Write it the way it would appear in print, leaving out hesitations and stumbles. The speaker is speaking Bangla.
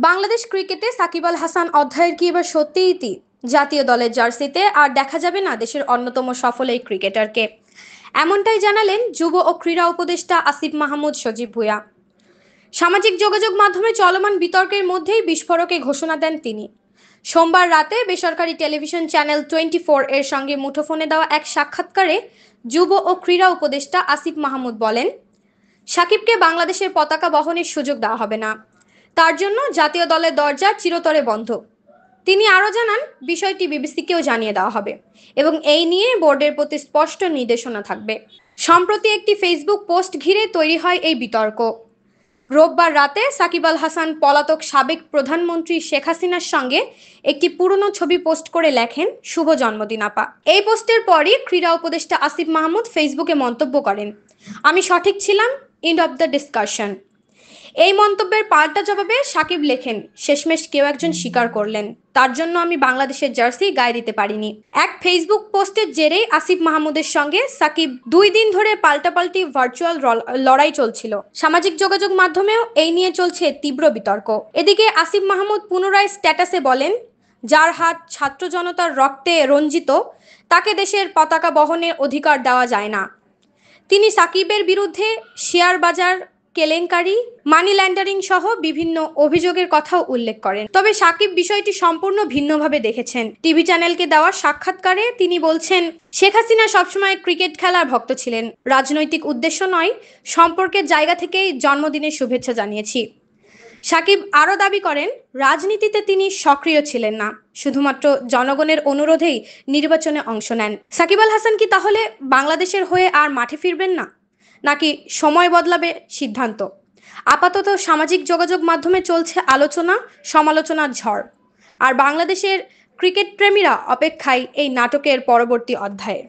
বাংলাদেশ ক্রিকেটে সাকিব আল হাসান অধ্যায়ের কি এবার সত্যিই ইতি? জাতীয় দলের জার্সিতে আর দেখা যাবে না দেশের অন্যতম সফল এই ক্রিকেটারকে। এমনটাই জানালেন যুব ও ক্রীড়া উপদেষ্টা আসিফ মাহমুদ সজীব ভুঁইয়া। সামাজিক যোগাযোগ মাধ্যমে চলমান বিতর্কের মধ্যেই বিস্ফোরকে ঘোষণা দেন তিনি। সোমবার রাতে বেসরকারি টেলিভিশন চ্যানেল 24 এর সঙ্গে মুঠোফোনে দেওয়া এক সাক্ষাৎকারে যুব ও ক্রীড়া উপদেষ্টা আসিফ মাহমুদ বলেন, সাকিবকে বাংলাদেশের পতাকা বহনের সুযোগ দেওয়া হবে না। তার জন্য জাতীয় দলের দরজা চিরতরে বন্ধ। তিনি আরও জানান, বিষয়টি বিবিসিকেও জানিয়ে দেওয়া হবে এবং এই নিয়ে বোর্ডের প্রতি স্পষ্ট নির্দেশনা থাকবে। সম্প্রতি একটি ফেসবুক পোস্ট ঘিরে তৈরি হয় এই বিতর্ক। রোববার রাতে সাকিব আল হাসান পলাতক সাবেক প্রধানমন্ত্রী শেখ হাসিনার সঙ্গে একটি পুরনো ছবি পোস্ট করে লেখেন, শুভ জন্মদিন আপা। এই পোস্টের পরই ক্রীড়া উপদেষ্টা আসিফ মাহমুদ ফেসবুকে মন্তব্য করেন, আমি সঠিক ছিলাম, এন্ড অব দ্য ডিসকাশন। এই মন্তব্যের পাল্টা জবাবে সাকিব লেখেন, শেষমেশ কেউ একজন স্বীকার করলেন, তার জন্য আমি বাংলাদেশের জার্সি গায়ে দিতে পারিনি। এক ফেসবুক পোস্টের জেরেই আসিফ মাহমুদের সঙ্গে সাকিব 2 দিন ধরে পাল্টাপাল্টি ভার্চুয়াল লড়াই চলছিল। সামাজিক যোগাযোগ মাধ্যমেও এই নিয়ে চলছে তীব্র বিতর্ক। এদিকে আসিফ মাহমুদ পুনরায় স্ট্যাটাসে বলেন, যার হাত ছাত্র জনতার রক্তে রঞ্জিত তাকে দেশের পতাকা বহনের অধিকার দেওয়া যায় না। তিনি সাকিবের বিরুদ্ধে শেয়ার বাজার কেলেঙ্কারি, মানি লন্ডারিং সহ বিভিন্ন অভিযোগের কথাও উল্লেখ করেন। তবে সাকিব বিষয়টি সম্পূর্ণ ভিন্নভাবে দেখেছেন। টিভি চ্যানেলকে দেওয়া সাক্ষাৎকারে তিনি বলছেন, শেখ হাসিনা সবসময় ক্রিকেট খেলার ভক্ত ছিলেন, রাজনৈতিক উদ্দেশ্য নয়, সম্পর্কের জায়গা থেকেই জন্মদিনের শুভেচ্ছা জানিয়েছি। সাকিব আরও দাবি করেন, রাজনীতিতে তিনি সক্রিয় ছিলেন না, শুধুমাত্র জনগণের অনুরোধেই নির্বাচনে অংশ নেন। সাকিব আল হাসান কি তাহলে বাংলাদেশের হয়ে আর মাঠে ফিরবেন না, নাকি সময় বদলাবে সিদ্ধান্ত? আপাতত সামাজিক যোগাযোগ মাধ্যমে চলছে আলোচনা সমালোচনার ঝড়, আর বাংলাদেশের ক্রিকেট প্রেমীরা অপেক্ষায় এই নাটকের পরবর্তী অধ্যায়ে।